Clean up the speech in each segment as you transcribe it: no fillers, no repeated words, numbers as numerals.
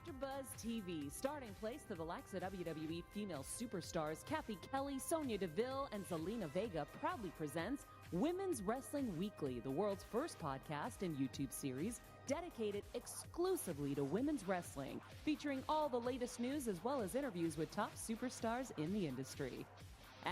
AfterBuzz TV, starting place to the likes of WWE female superstars Kathy Kelly, Sonya Deville, and Zelina Vega proudly presents Women's Wrestling Weekly, the world's first podcast and YouTube series dedicated exclusively to women's wrestling, featuring all the latest news as well as interviews with top superstars in the industry.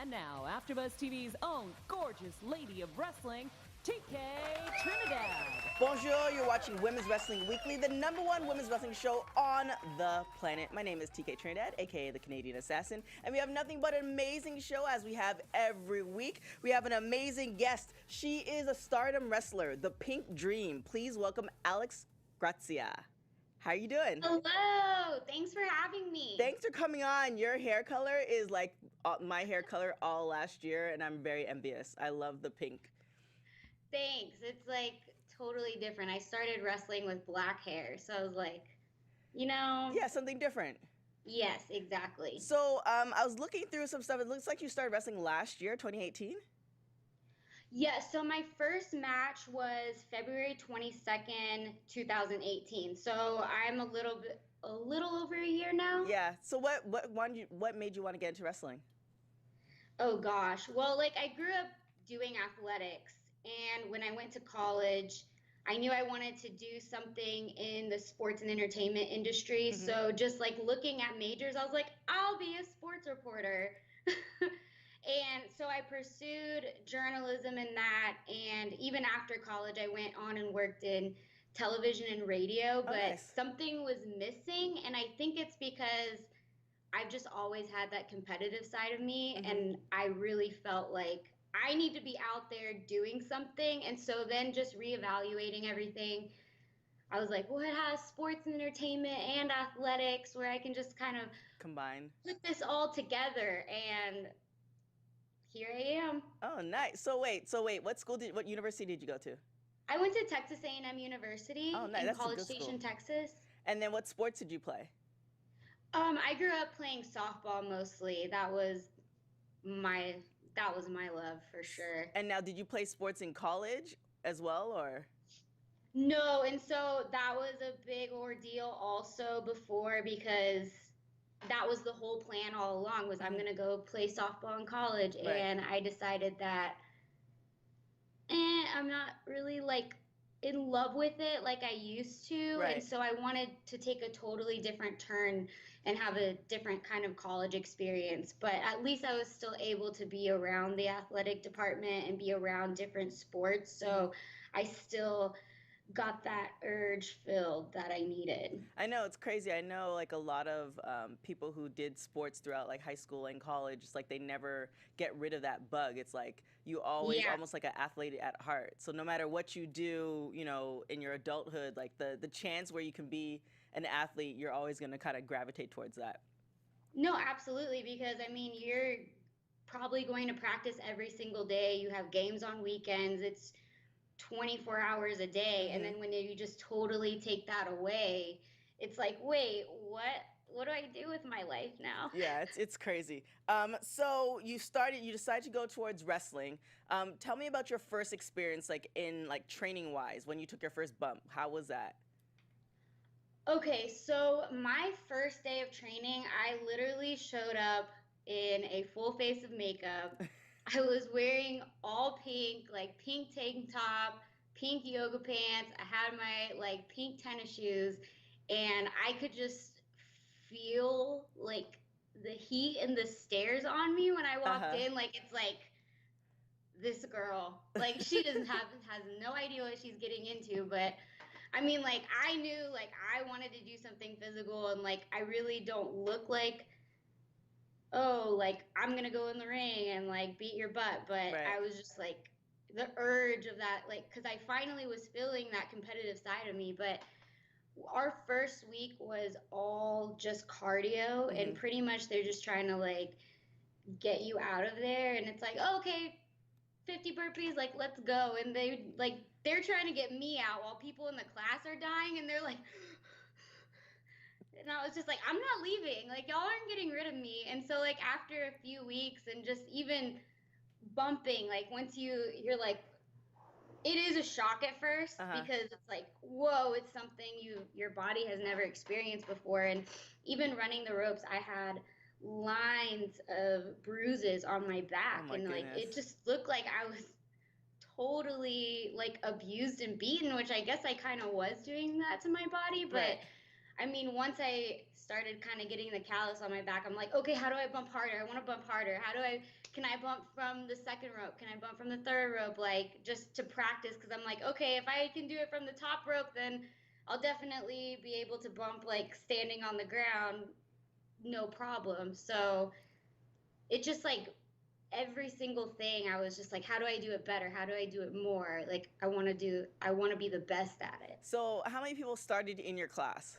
And now, AfterBuzz TV's own gorgeous lady of wrestling, TK Trinidad. Bonjour, you're watching Women's Wrestling Weekly, the #1 women's wrestling show on the planet. My name is TK Trinidad, aka the Canadian Assassin, and we have nothing but an amazing show as we have every week. We have an amazing guest. She is a Stardom wrestler, the Pink Dream. Please welcome Alex Gracia. How are you doing? Hello, thanks for having me. Thanks for coming on. Your hair color is like my hair color all last year, and I'm very envious. I love the pink. Thanks. It's like totally different. I started wrestling with black hair, so I was like, Yeah, something different. Yes, exactly. So I was looking through some stuff. It looks like you started wrestling last year, 2018? Yeah, so my first match was February 22nd, 2018. So I'm a little over a year now. Yeah. So what made you want to get into wrestling? Oh gosh. Well, I grew up doing athletics. And when I went to college, I knew I wanted to do something in the sports and entertainment industry. Mm-hmm. So just looking at majors, I was like, I'll be a sports reporter. And so I pursued journalism in that. And even after college, I went on and worked in television and radio. But nice. Something was missing. And I think it's because I've just always had that competitive side of me. Mm-hmm. And I really felt like I need to be out there doing something. And so then just reevaluating everything, I was like, what has sports and entertainment and athletics where I can just kind of combine, put this all together? And here I am. Oh, nice. So wait, what university did you go to? I went to Texas A&M University in College Station, Texas. And then what sports did you play? I grew up playing softball mostly. That was my love for sure. And now, did you play sports in college as well, or? No, and so that was a big ordeal also before, because that was the whole plan all along, was I'm going to go play softball in college. Right. And I decided that I'm not really in love with it like I used to. Right. And so I wanted to take a totally different turn and have a different kind of college experience. But at least I was still able to be around the athletic department and be around different sports. So I still got that urge filled that I needed. I know, it's crazy. I know a lot of people who did sports throughout high school and college, it's they never get rid of that bug. It's you always almost like an athlete at heart. So no matter what you do, in your adulthood, the chance where you can be an athlete, you're always going to kind of gravitate towards that. No, absolutely. Because you're probably going to practice every single day. You have games on weekends. It's 24 hours a day. Mm-hmm. And then when you just totally take that away, it's wait, what do I do with my life now? Yeah, it's crazy. So you decided to go towards wrestling. Tell me about your first experience, in training wise, when you took your first bump. How was that? Okay, so my first day of training, I literally showed up in a full face of makeup. I was wearing all pink, pink tank top, pink yoga pants. I had my pink tennis shoes, and I could just feel the heat and the stares on me when I walked in. It's this girl, she has no idea what she's getting into. But I knew I wanted to do something physical, and I really don't look I'm going to go in the ring and beat your butt. But right. I was just the urge of that, because I finally was feeling that competitive side of me. But our first week was all just cardio, mm-hmm. and pretty much they're just trying to get you out of there. And it's okay, 50 burpees, let's go. And they're trying to get me out while people in the class are dying, and they're and I was just I'm not leaving. Y'all aren't getting rid of me. And so after a few weeks and just even bumping, once you're it is a shock at first because it's like, whoa, it's something your body has never experienced before. And even running the ropes, I had lines of bruises on my back, Oh my and like goodness. it just looked like I was totally like abused and beaten, which I guess I kind of was doing that to my body. But Right. I mean, once I started kind of getting the callus on my back, I'm like, okay, how do I bump harder? I want to bump harder. Can I bump from the second rope? Can I bump from the third rope? Like, just to practice, because I'm like, okay, if I can do it from the top rope, then I'll definitely be able to bump like standing on the ground, no problem. So it just like every single thing, I was just like, how do I do it better? How do I do it more? Like, I want to be the best at it. So, how many people started in your class?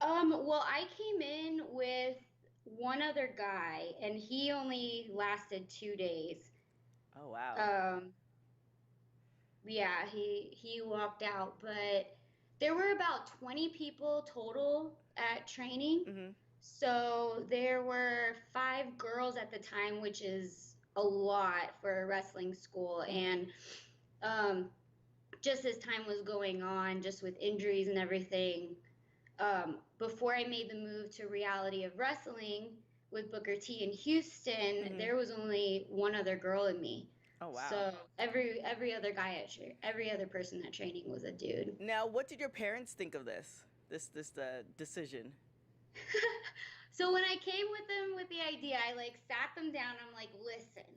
Well, I came in with one other guy, and he only lasted 2 days. Oh, wow. Um, yeah, he walked out, but there were about 20 people total at training. Mhm. So there were 5 girls at the time, which is a lot for a wrestling school. And um, just as time was going on, just with injuries and everything, before I made the move to Reality of Wrestling with Booker T in Houston, there was only one other girl in me. Oh, wow. So every other guy every other person at training was a dude. Now, what did your parents think of this decision? So when I came with them with the idea, I like sat them down. I'm like, listen,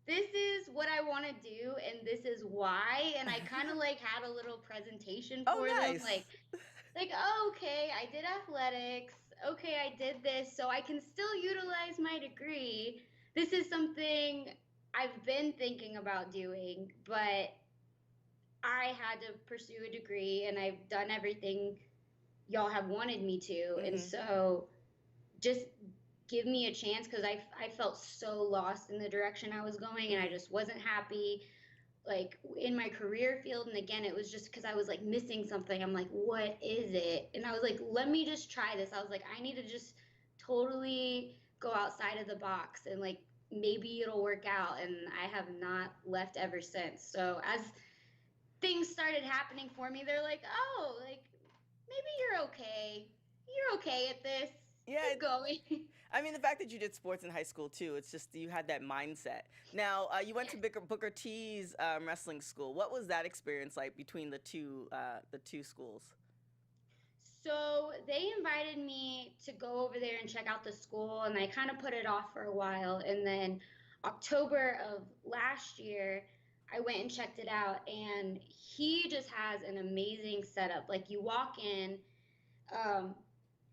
this is what I want to do, and this is why. And I kind of like had a little presentation for them, Nice. like, oh, okay, I did athletics. Okay, I did this, so I can still utilize my degree. This is something I've been thinking about doing, but I had to pursue a degree, and I've done everything y'all have wanted me to. And so just give me a chance, because I felt so lost in the direction I was going, and I just wasn't happy like in my career field. And again, it was just because I was like missing something. I'm like, what is it? And I was like, let me just try this. I was like, I need to just totally go outside of the box, and like maybe it'll work out. And I have not left ever since. So as things started happening for me, they're like, oh, like maybe you're okay at this. Yeah. Keep going. I mean, the fact that you did sports in high school too, it's just you had that mindset. Now, you went to Booker T's wrestling school. What was that experience like between the two schools? So they invited me to go over there and check out the school, and I kind of put it off for a while. And then October of last year, I went and checked it out, and he just has an amazing setup. Like, you walk in, um,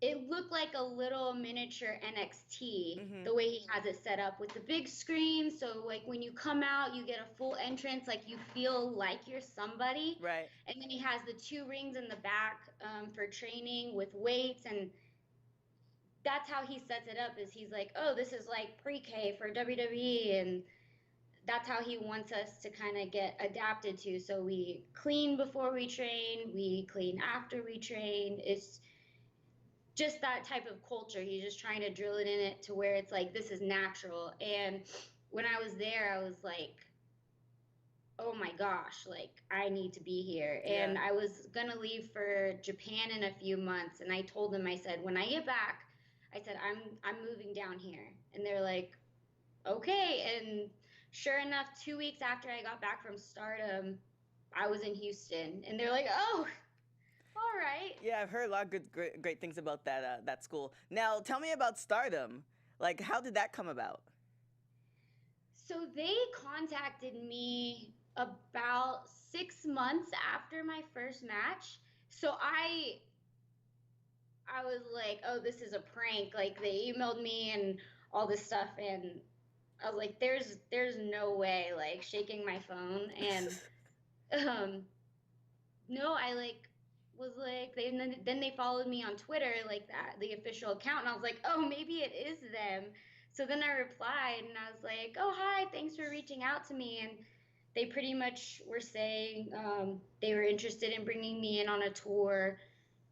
it looked like a little miniature NXT, the way he has it set up with the big screen. So like when you come out, you get a full entrance, like you feel like you're somebody. Right. And then he has the 2 rings in the back for training with weights, and that's how he sets it up. Is he's like, oh, this is like pre-K for WWE, and that's how he wants us to kind of get adapted to. So we clean before we train, we clean after we train. It's just that type of culture. He's just trying to drill it in it to where it's like, this is natural. And when I was there, I was like, oh my gosh, like I need to be here. Yeah. And I was gonna leave for Japan in a few months, and I told them, I said, when I get back, I said, I'm moving down here. And they're like, okay. And sure enough, 2 weeks after I got back from Stardom, I was in Houston, and they're like, oh, all right. Yeah, I've heard a lot of great things about that school. Now, tell me about Stardom. Like, how did that come about? So they contacted me about 6 months after my first match. So I was like, oh, this is a prank. Like, they emailed me and all this stuff, and I was like, there's no way. Like, shaking my phone. And no, I like was like, then they followed me on Twitter, like that, the official account, and I was like, oh, maybe it is them. So then I replied, and I was like, oh, hi, thanks for reaching out to me. And they pretty much were saying they were interested in bringing me in on a tour,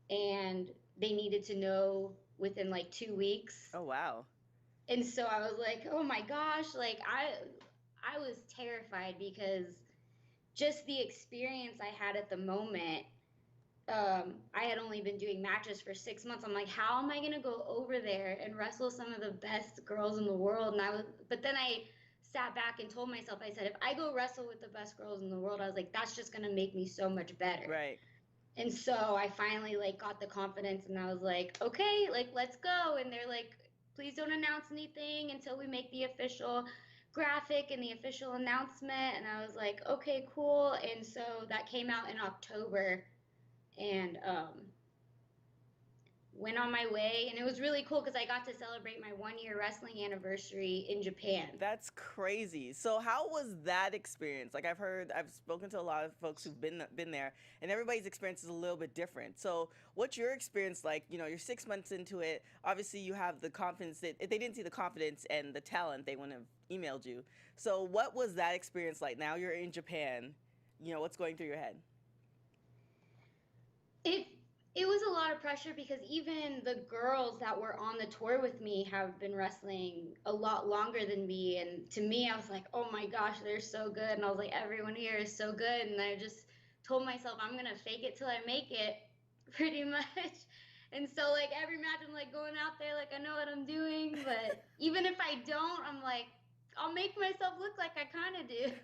and they needed to know within like 2 weeks. Oh, wow. And so I was like, oh my gosh, like I was terrified, because just the experience I had at the moment, I had only been doing matches for 6 months. I'm like, how am I gonna go over there and wrestle some of the best girls in the world? But then I sat back and told myself, I said, if I go wrestle with the best girls in the world, I was like, that's just gonna make me so much better. Right. And so I finally like got the confidence, and I was like, okay, like let's go. And they're like, please don't announce anything until we make the official graphic and the official announcement. And I was like, okay, cool. And so that came out in October, and went on my way, and it was really cool because I got to celebrate my 1 year wrestling anniversary in Japan. That's crazy. So how was that experience? Like I've spoken to a lot of folks who've been there, and everybody's experience is a little bit different. So what's your experience like? You know, you're 6 months into it. Obviously, you have the confidence that if they didn't see the confidence and the talent, they wouldn't have emailed you. So what was that experience like? Now you're in Japan. You know, what's going through your head? It was a lot of pressure because even the girls that were on the tour with me have been wrestling a lot longer than me. And to me, I was like, oh my gosh, they're so good. And I was like, everyone here is so good. And I just told myself, I'm going to fake it till I make it, pretty much. And so, like, every match, I'm like going out there, like, I know what I'm doing. But even if I don't, I'm like, I'll make myself look like I kind of do.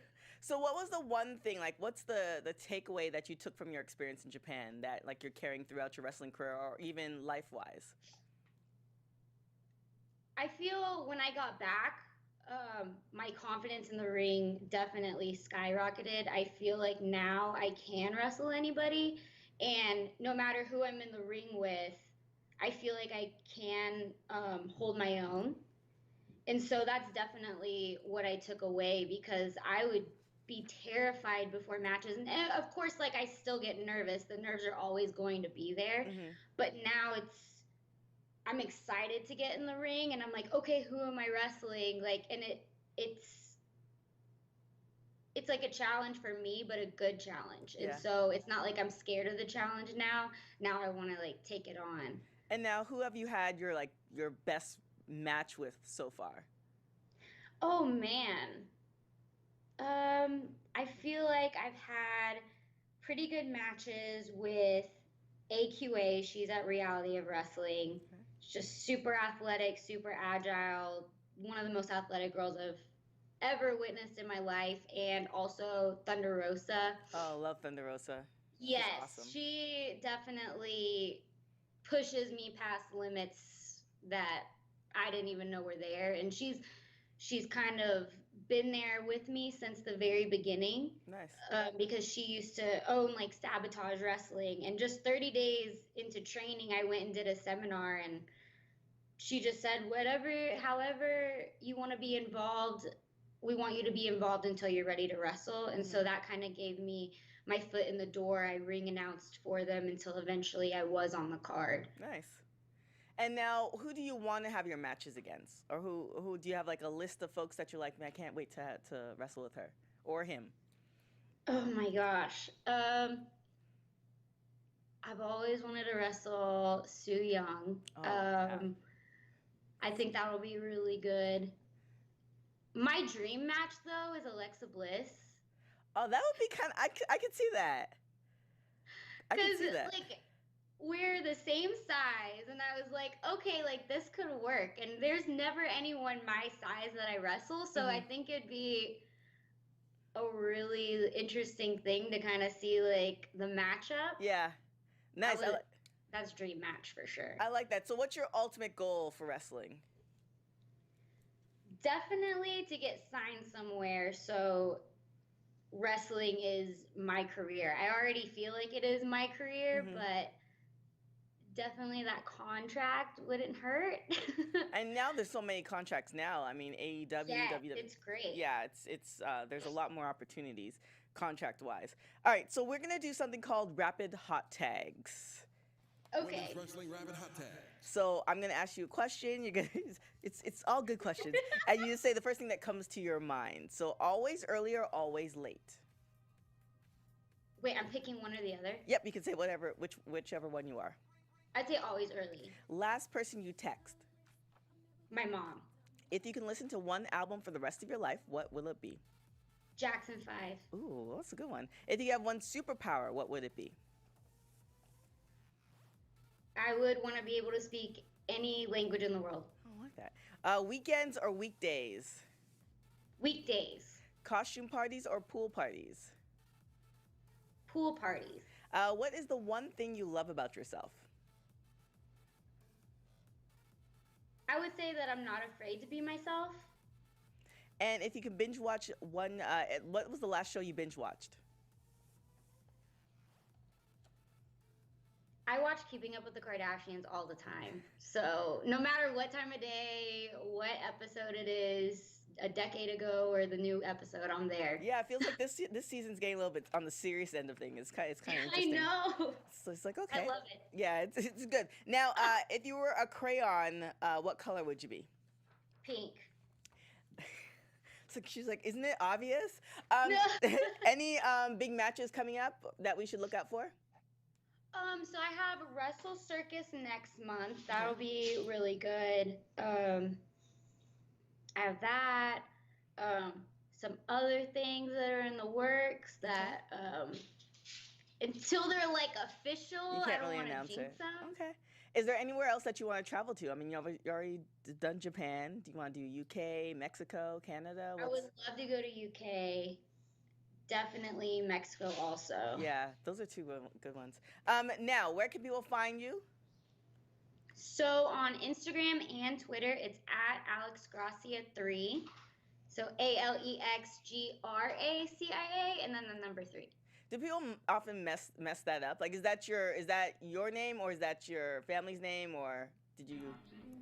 So what was the one thing, like what's the takeaway that you took from your experience in Japan that like you're carrying throughout your wrestling career or even life-wise? I feel when I got back, my confidence in the ring definitely skyrocketed. I feel like now I can wrestle anybody, and no matter who I'm in the ring with, I feel like I can hold my own. And so that's definitely what I took away, because I would be terrified before matches. And of course, like, I still get nervous. The nerves are always going to be there. Hmm. But now I'm excited to get in the ring, and I'm like, okay, who am I wrestling? Like, and it's like a challenge for me, but a good challenge. And Yeah. so it's not like I'm scared of the challenge now. Now I want to like take it on. And now who have you had your best match with so far? Oh man. I feel like I've had pretty good matches with AQA. She's at Reality of Wrestling. Okay. She's just super athletic, super agile, one of the most athletic girls I've ever witnessed in my life. And also Thunder Rosa. Oh, love Thunder Rosa. She's Yes, awesome. she definitely pushes me past limits that I didn't even know were there. And she's kind of been there with me since the very beginning, Nice. because she used to own like Sabotage Wrestling. And just 30 days into training, I went and did a seminar, and she just said, however you want to be involved, we want you to be involved until you're ready to wrestle. And so Hmm. that kind of gave me my foot in the door. I ring announced for them until eventually I was on the card. Nice. And now, who do you want to have your matches against, or who do you have like a list of folks that you're like, man, I can't wait to wrestle with her or him? Oh my gosh. I've always wanted to wrestle Sue Young. Oh yeah. I think that will be really good. My dream match though is Alexa Bliss. Oh, that would be kind of. I could see that. I could Because, see that. like, we're the same size, and I was like, okay, like, this could work. And there's never anyone my size that I wrestle, so I Hmm. think it'd be a really interesting thing to kind of see, like, the matchup. Yeah. That Nice. was, that's dream match for sure. I like that. So, what's your ultimate goal for wrestling? Definitely to get signed somewhere, so wrestling is my career. I already feel like it is my career, Hmm. but definitely that contract wouldn't hurt. And now there's so many contracts now. I mean, AEW, Yes, WWE. it's great. Yeah, it's there's a lot more opportunities contract wise. All right, so we're gonna do something called rapid hot tags. Okay. Women's Wrestling Rapid Hot Tag. So I'm gonna ask you a question. You're gonna it's all good questions, and you just say the first thing that comes to your mind. So always early or always late. Wait, I'm picking one or the other. Yep, you can say whatever whichever one you are. I'd say always early. Last person you text. My mom. If you can listen to one album for the rest of your life, what will it be? Jackson 5. Ooh, that's a good one. If you have one superpower, what would it be? I would want to be able to speak any language in the world. I like that. Weekends or weekdays? Weekdays. Costume parties or pool parties? Pool parties. What is the one thing you love about yourself? I would say that I'm not afraid to be myself. And if you could binge watch one, what was the last show you binge watched? I watch Keeping Up with the Kardashians all the time. So no matter what time of day, what episode it is, a decade ago or the new episode, I'm there. Yeah, it feels like this season's getting a little bit on the serious end of things. It's kind of I interesting. know. So it's like, okay. I love it. Yeah, it's good. Now, if you were a crayon, what color would you be? Pink. So she's like, isn't it obvious? No. Any big matches coming up that we should look out for? So I have Wrestle Circus next month. That'll be really good. I have that. Some other things that are in the works that until they're like official, You I can't don't really want to announce jinx it. them. Okay. Is there anywhere else that you want to travel to? I mean, you already done Japan. Do you want to do UK, Mexico, Canada? I would love to go to UK. Definitely Mexico also. Yeah, those are two good ones. Now, where can people find you? So on Instagram and Twitter, it's at Alex Gracia 3. So ALEXGRACIA and then the number 3. Do people often mess that up? Like, is that your name, or is that your family's name, or did you?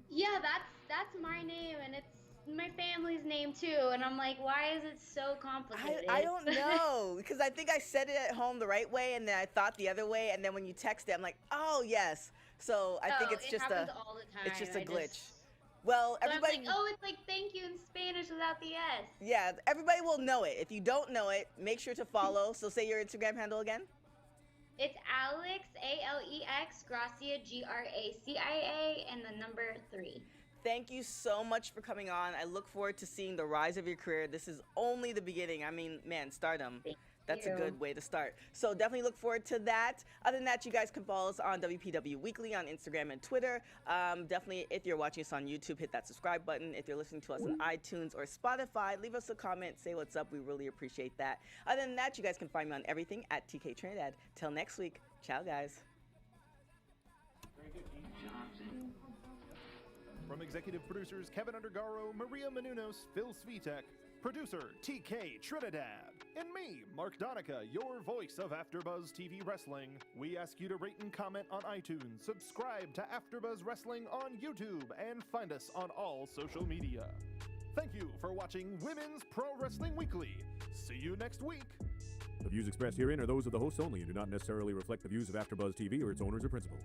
Yeah, that's my name, and it's my family's name too. And I'm like, why is it so complicated? I don't know, because I think I said it at home the right way, and then I thought the other way, and then when you text it, I'm like, oh yes. So I think it's just happens all the time. it's just a glitch. Well, So everybody. I'm like, oh, it's like thank you in Spanish without the S. Yeah, everybody will know it. If you don't know it, make sure to follow. So say your Instagram handle again. It's Alex, ALEX, Gracia, GRACIA, and the number 3. Thank you so much for coming on. I look forward to seeing the rise of your career. This is only the beginning. I mean, man, stardom. That's a good way to start. So definitely look forward to that. Other than that, you guys can follow us on WPW Weekly on Instagram and Twitter. Definitely, if you're watching us on YouTube, hit that subscribe button. If you're listening to us on iTunes or Spotify, leave us a comment, say what's up. We really appreciate that. Other than that, you guys can find me on everything at TK Trinidad. Till next week. Ciao, guys. From executive producers Kevin Undergaro, Maria Menounos, Phil Svitek, producer TK Trinidad, and me, Mark Donica, your voice of AfterBuzz TV Wrestling, we ask you to rate and comment on iTunes, subscribe to AfterBuzz Wrestling on YouTube, and find us on all social media. Thank you for watching Women's Pro Wrestling Weekly. See you next week. The views expressed herein are those of the hosts only and do not necessarily reflect the views of AfterBuzz TV or its owners or principals.